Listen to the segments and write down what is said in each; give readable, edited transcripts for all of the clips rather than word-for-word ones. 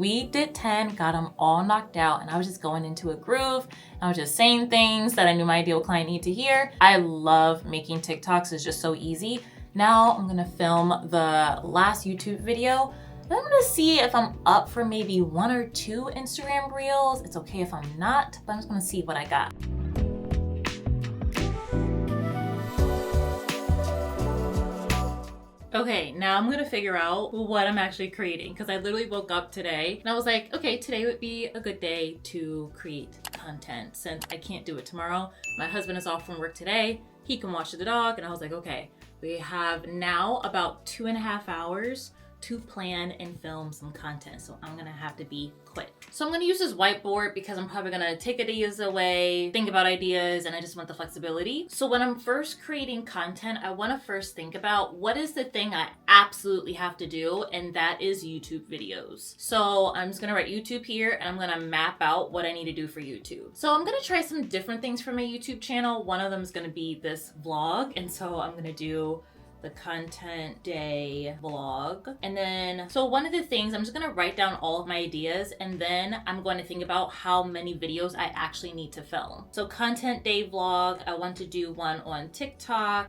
We did 10, got them all knocked out, and I was just going into a groove. I was just saying things that I knew my ideal client needed to hear. I love making TikToks. It's just so easy. Now I'm gonna film the last YouTube video. I'm gonna see if I'm up for maybe 1 or 2 Instagram reels. It's okay if I'm not, but I'm just gonna see what I got. Okay, now I'm gonna figure out what I'm actually creating, because I literally woke up today and I was like, okay, today would be a good day to create content since I can't do it tomorrow. My husband is off from work today. He can watch the dog, and I was like, okay, we have now about 2.5 hours to plan and film some content. So I'm gonna have to be quick. So I'm gonna use this whiteboard because I'm probably gonna take ideas away, think about ideas, and I just want the flexibility. So when I'm first creating content, I wanna first think about what is the thing I absolutely have to do, and that is YouTube videos. So I'm just gonna write YouTube here, and I'm gonna map out what I need to do for YouTube. So I'm gonna try some different things for my YouTube channel. One of them is gonna be this vlog, and so I'm gonna do the content day vlog. And then, so one of the things, I'm just gonna write down all of my ideas, and then I'm going to think about how many videos I actually need to film. So content day vlog, I want to do one on TikTok.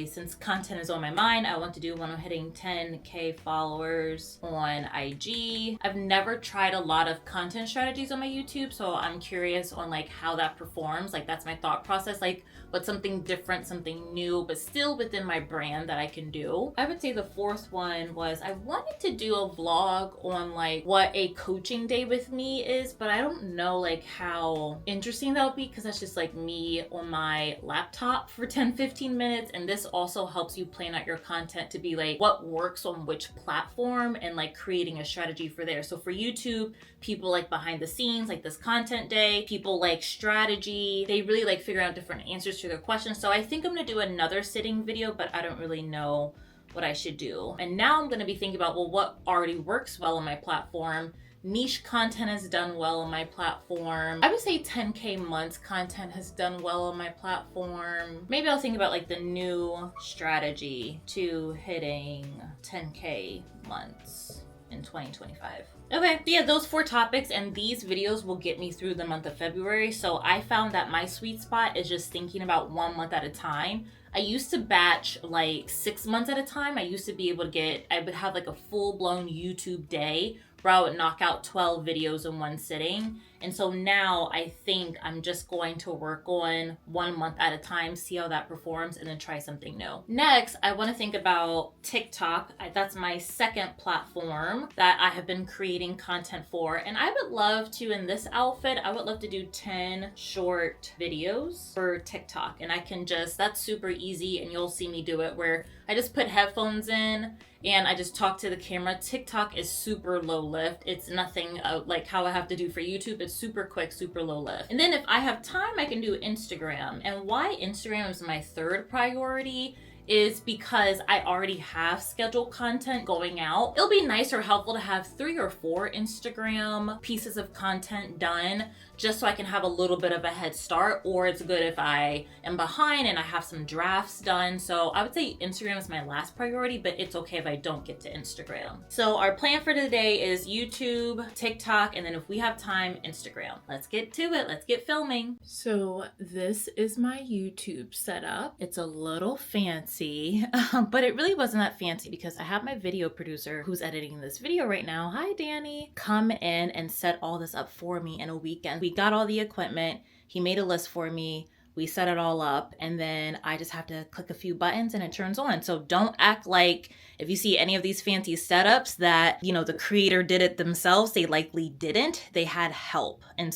Since content is on my mind, I want to do one on hitting 10K followers on IG. I've never tried a lot of content strategies on my YouTube, so I'm curious on like how that performs. Like that's my thought process, like what's something different, something new, but still within my brand that I can do. I would say the fourth one was I wanted to do a vlog on like what a coaching day with me is, but I don't know like how interesting that would be, because that's just like me on my laptop for 10-15 minutes. And this also helps you plan out your content to be like what works on which platform and like creating a strategy for there. So for YouTube, people like behind the scenes, like this content day, people like strategy, they really like figure out different answers to their questions. So I think I'm gonna do another sitting video, but I don't really know what I should do. And now I'm gonna be thinking about, well, what already works well on my platform. Niche content has done well on my platform. I would say 10K months content has done well on my platform. Maybe I'll think about like the new strategy to hitting 10K months in 2025. Okay, yeah, those 4 topics, and these videos will get me through the month of February. So I found that my sweet spot is just thinking about 1 month at a time. I used to batch like 6 months at a time. I used to be able to I would have like a full-blown YouTube day where I would knock out 12 videos in one sitting. And so now I think I'm just going to work on 1 month at a time, see how that performs, and then try something new. Next, I want to think about TikTok. That's my second platform that I have been creating content for. And I would love to, in this outfit, I would love to do 10 short videos for TikTok. And I can that's super easy, and you'll see me do it where I just put headphones in and I just talk to the camera. TikTok is super low lift. It's nothing like how I have to do for YouTube. It's super quick, super low lift. And then if I have time, I can do Instagram. And why Instagram is my third priority is because I already have scheduled content going out. It'll be nice or helpful to have 3 or 4 Instagram pieces of content done just so I can have a little bit of a head start, or it's good if I am behind and I have some drafts done. So I would say Instagram is my last priority, but it's okay if I don't get to Instagram. So our plan for today is YouTube, TikTok, and then if we have time, Instagram. Let's get to it. Let's get filming. So this is my YouTube setup. It's a little fancy, but it really wasn't that fancy because I have my video producer who's editing this video right now. Hi, Danny. Come in and set all this up for me in a weekend. We got all the equipment. He made a list for me. We set it all up, and then I just have to click a few buttons and it turns on. So don't act like if you see any of these fancy setups that, you know, the creator did it themselves. They likely didn't. They had help. And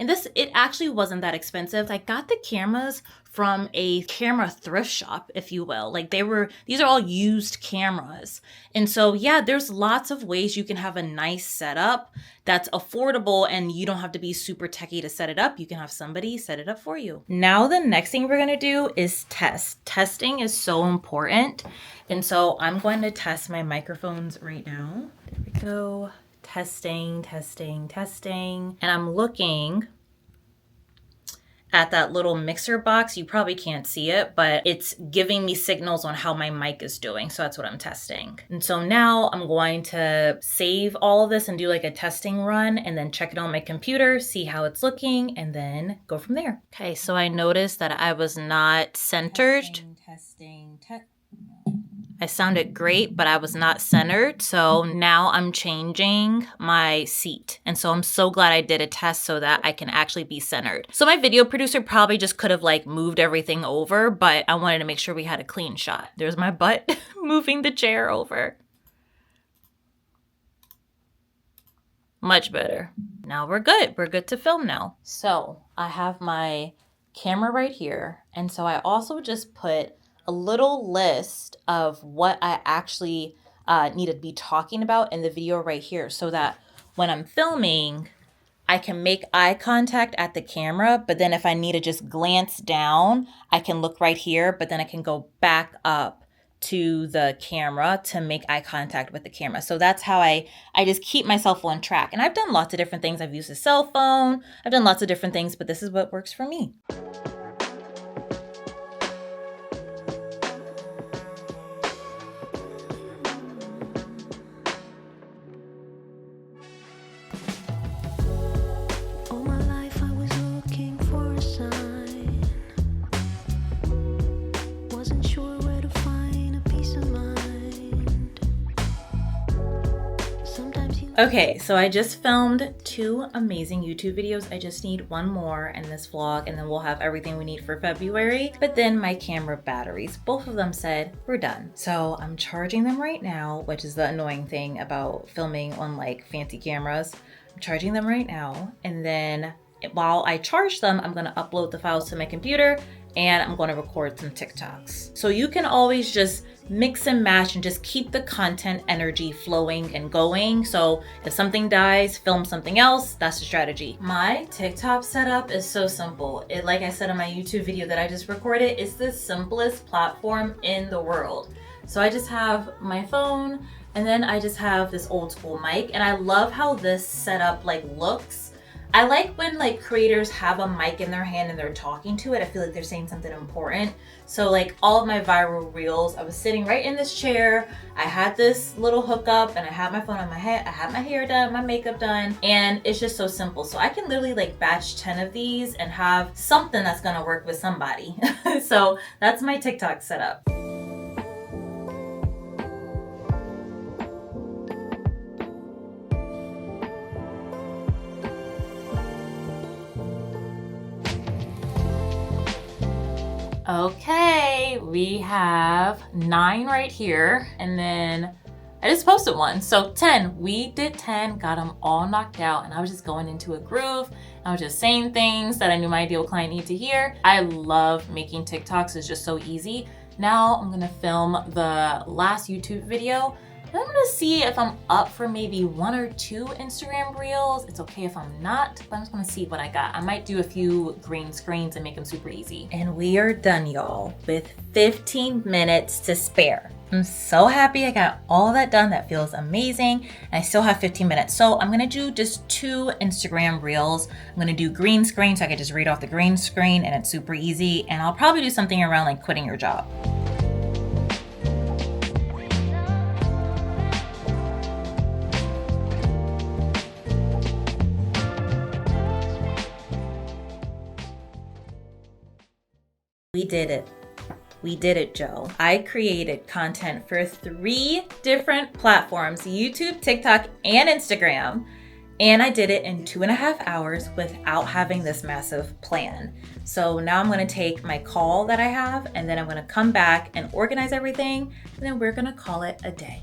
this, it actually wasn't that expensive. I got the cameras from a camera thrift shop, if you will. Like these are all used cameras. And so, yeah, there's lots of ways you can have a nice setup that's affordable and you don't have to be super techie to set it up. You can have somebody set it up for you. Now, the next thing we're going to do is test. Testing is so important. And so I'm going to test my microphones right now. There we go. Testing. And I'm looking at that little mixer box. You probably can't see it, but it's giving me signals on how my mic is doing. So that's what I'm testing. And so now I'm going to save all of this and do like a testing run and then check it on my computer, see how it's looking, and then go from there. Okay, so I noticed that I was not centered. Testing. I sounded great, but I was not centered. So now I'm changing my seat. And so I'm so glad I did a test so that I can actually be centered. So my video producer probably just could have like moved everything over, but I wanted to make sure we had a clean shot. There's my butt moving the chair over. Much better. Now we're good. We're good to film now. So I have my camera right here. And so I also just put a little list of what I actually need to be talking about in the video right here so that when I'm filming, I can make eye contact at the camera, but then if I need to just glance down, I can look right here, but then I can go back up to the camera to make eye contact with the camera. So that's how I just keep myself on track. And I've done lots of different things. I've used a cell phone. I've done lots of different things, but this is what works for me. Okay, so I just filmed 2 amazing YouTube videos. I just need 1 more in this vlog and then we'll have everything we need for February. But then my camera batteries, both of them said we're done. So I'm charging them right now, which is the annoying thing about filming on like fancy cameras. I'm charging them right now. And then while I charge them, I'm gonna upload the files to my computer and I'm gonna record some TikToks. So you can always just mix and match and just keep the content energy flowing and going. So if something dies, film something else. That's the strategy. My TikTok setup is so simple. It, like I said in my YouTube video that I just recorded, it's the simplest platform in the world. So I just have my phone and then I just have this old school mic, and I love how this setup like looks. I like when like creators have a mic in their hand and they're talking to it. I feel like they're saying something important. So like all of my viral reels, I was sitting right in this chair. I had this little hookup and I had my phone on my head. I had my hair done, my makeup done, and it's just so simple. So I can literally like batch 10 of these and have something that's gonna work with somebody. So that's my TikTok setup. Okay, we have 9 right here, and then I just posted 1, so 10. We did 10, got them all knocked out, and I was just going into a groove. I was just saying things that I knew my ideal client needed to hear. I love making TikToks, it's just so easy. Now I'm gonna film the last YouTube video. I'm gonna see if I'm up for maybe 1 or 2 Instagram reels. It's okay if I'm not, but I'm just gonna see what I got. I might do a few green screens and make them super easy. And we are done, y'all, with 15 minutes to spare. I'm so happy I got all that done. That feels amazing. And I still have 15 minutes. So I'm gonna do just 2 Instagram reels. I'm gonna do green screen so I can just read off the green screen and it's super easy. And I'll probably do something around like quitting your job. We did it. We did it, Joe. I created content for 3 different platforms, YouTube, TikTok, and Instagram. And I did it in 2.5 hours without having this massive plan. So now I'm gonna take my call that I have, and then I'm gonna come back and organize everything, and then we're gonna call it a day.